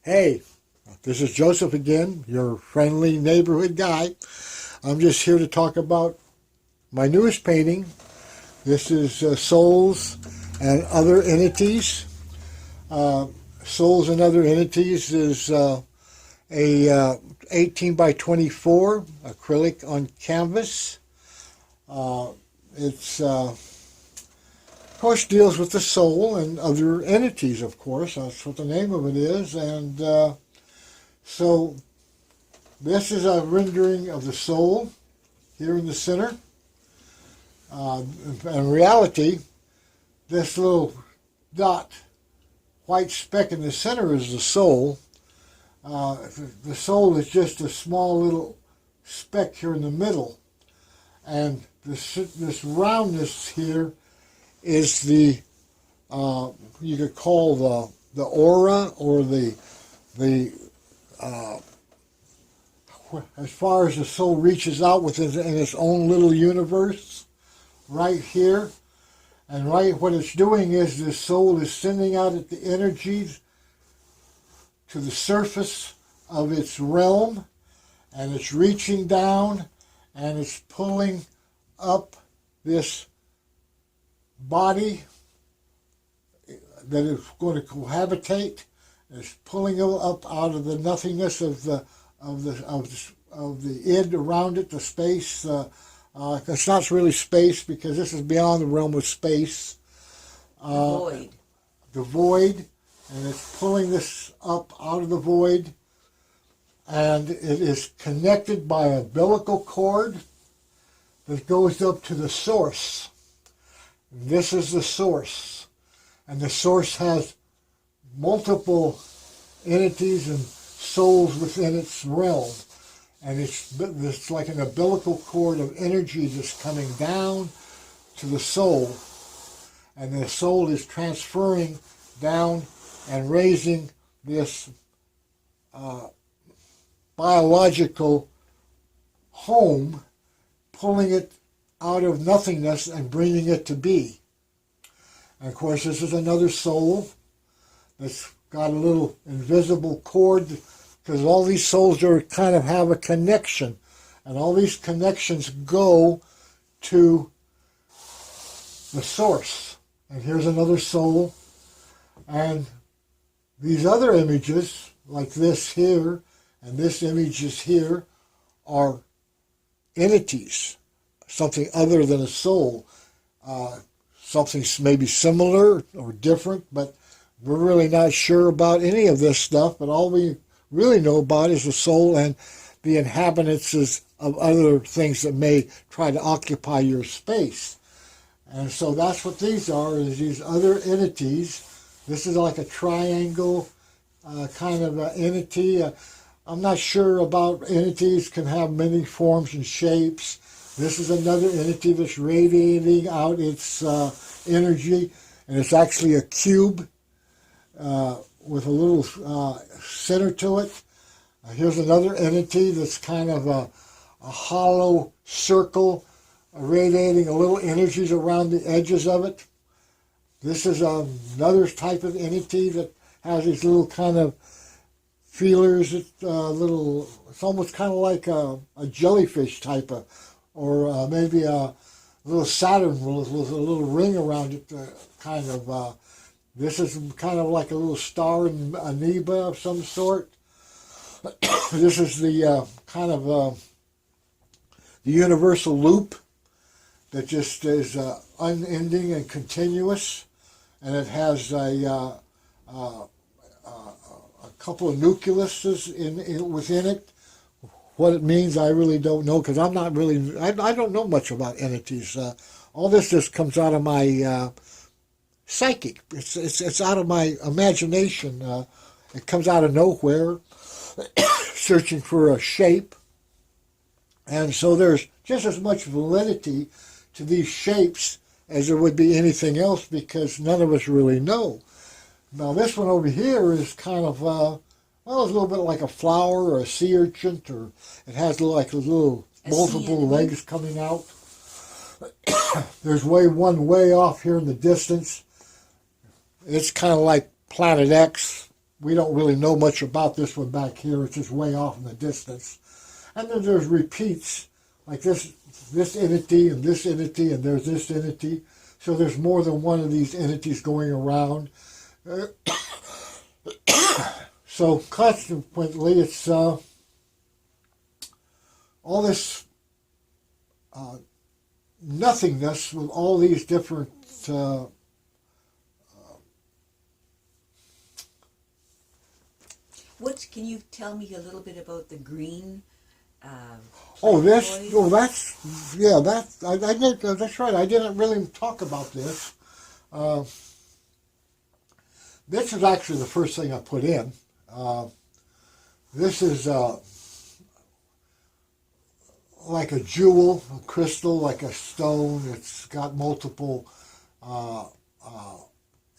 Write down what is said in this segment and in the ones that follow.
Hey, this is Joseph again, your friendly neighborhood guy. I'm just here to talk about my newest painting. This is Souls and Other Entities. Uh, Souls and Other Entities is a 18 by 24 acrylic on canvas. It's of course deals with the soul and other entities, of course. That's what the name of it is. And so this is a rendering of the soul here in the center. In reality, this little dot, white speck in the center is the soul. The soul is just a small little speck here in the middle. And this roundness here is the, you could call the aura, or the as far as the soul reaches out within in its own little universe, right here. And right, what it's doing is the soul is sending out the energies to the surface of its realm, and it's reaching down and it's pulling up this body that is going to cohabitate. It's pulling it up out of the nothingness of the id around it, the space. It's not really space, because this is beyond the realm of space. The void. The void, and it's pulling this up out of the void, and it is connected by an umbilical cord that goes up to the source. This is the source, and the source has multiple entities and souls within its realm, and it's like an umbilical cord of energy that's coming down to the soul, and the soul is transferring down and raising this biological home, pulling it out of nothingness and bringing it to be. And of course, this is another soul that's got a little invisible cord, because all these souls are kind of have a connection, and all these connections go to the source. And here's another soul, and these other images, like this here and this image is here, are entities, something other than a soul, something maybe similar or different, but we're really not sure about any of this stuff. But all we really know about is the soul and the inhabitants of other things that may try to occupy your space. And so that's what these are, is these other entities. This is like a triangle kind of entity. I'm not sure about entities, can have many forms and shapes. This is another entity that's radiating out its energy, and it's actually a cube with a little center to it. Here's another entity that's kind of a hollow circle, radiating a little energies around the edges of it. This is another type of entity that has these little kind of feelers, it's almost kind of like a jellyfish type of, or maybe a little Saturn with a little ring around it, kind of. This is kind of like a little star amoeba of some sort. This is the kind of the universal loop that just is unending and continuous, and it has a couple of nucleuses within it. What it means, I really don't know, because I'm not really, I don't know much about entities. All this just comes out of my psychic. It's out of my imagination. It comes out of nowhere, searching for a shape. And so there's just as much validity to these shapes as there would be anything else, because none of us really know. Now this one over here is kind of, well, it's a little bit like a flower or a sea urchin, or it has like little multiple legs coming out. There's one way off here in the distance. It's kind of like Planet X, we don't really know much about this one back here. It's just way off in the distance. And then there's repeats, like this entity and this entity, and there's this entity. So there's more than one of these entities going around. So consequently, it's all this nothingness with all these different What can you tell me a little bit about the green? that's right. I didn't really talk about this. This is actually the first thing I put in. This is like a jewel, a crystal, like a stone. It's got multiple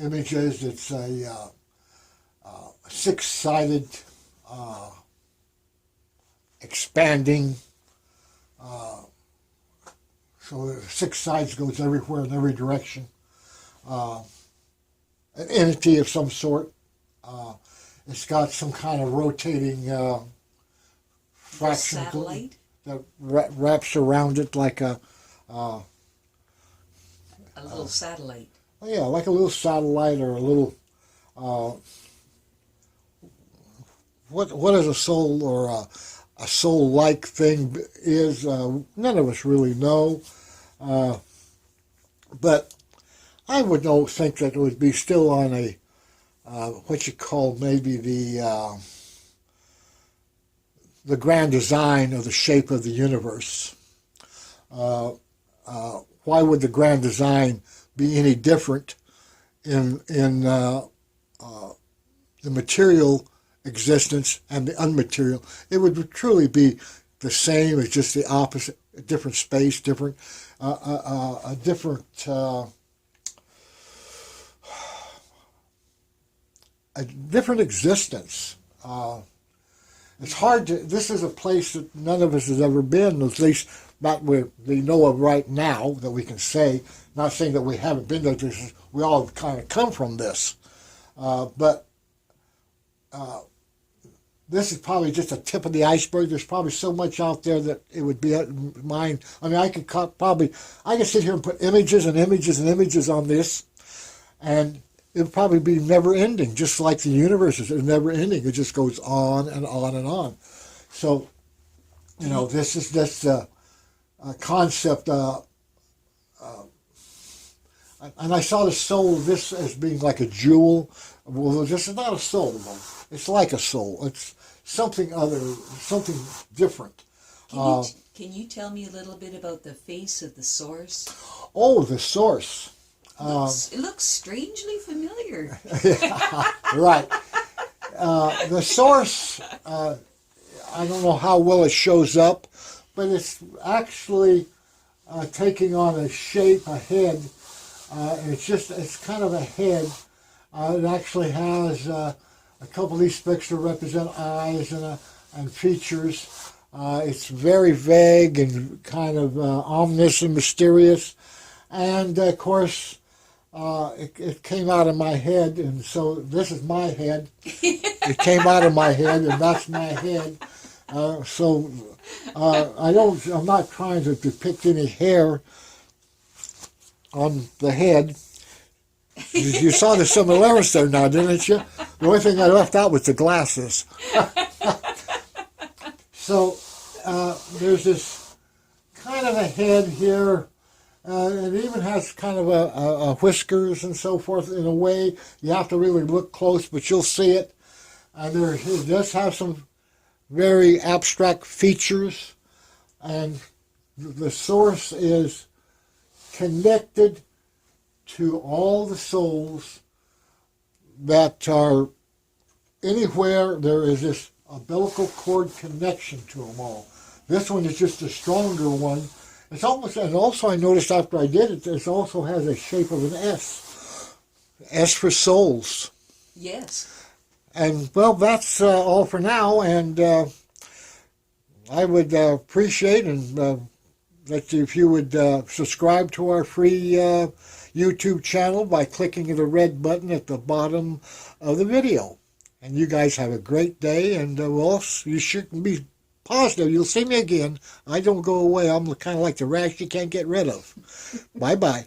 images. It's a six-sided, expanding. So the six sides goes everywhere in every direction. An entity of some sort. It's got some kind of rotating fraction satellite? that wraps around it like a little satellite. yeah, like a little satellite or a little what is a soul or a soul-like thing is. None of us really know, but I would think that it would be still on a what you call maybe the grand design of the shape of the universe. Why would the grand design be any different in the material existence and the unmaterial? It would truly be the same. It's just the opposite, a different space, different a different existence. It's hard to. This is a place that none of us has ever been, at least not where we know of right now that we can say. Not saying that we haven't been there. We all kind of come from this, but this is probably just a tip of the iceberg. There's probably so much out there that it would be mine. I mean, I could sit here and put images and images and images on this, and it would probably be never ending, just like the universe is never ending. It just goes on and on and on. So, this is this concept. And I saw the soul of this as being like a jewel. Well, this is not a soul, though. It's like a soul. It's something other, something different. Can you tell me a little bit about the face of the source? Oh, the source. It looks strangely familiar. Yeah, right. The source, I don't know how well it shows up, but it's actually taking on a shape, a head. It's kind of a head. It actually has a couple of these spectra represent eyes and features. It's very vague and kind of ominous and mysterious. And, of course, it came out of my head, and so this is my head. It came out of my head, and that's my head. I'm not trying to depict any hair on the head. You saw the similarities there now, didn't you? The only thing I left out was the glasses. So there's this kind of a head here. It even has kind of a whiskers and so forth in a way. You have to really look close, but you'll see it. And it does have some very abstract features. And the source is connected to all the souls that are anywhere. There is this umbilical cord connection to them all. This one is just a stronger one. It's almost, and also I noticed after I did it, it also has a shape of an S. S for souls. Yes. And, well, that's all for now, and I would appreciate that if you would subscribe to our free YouTube channel by clicking the red button at the bottom of the video. And you guys have a great day, and you should be positive. You'll see me again. I don't go away. I'm kind of like the rash you can't get rid of. Bye-bye.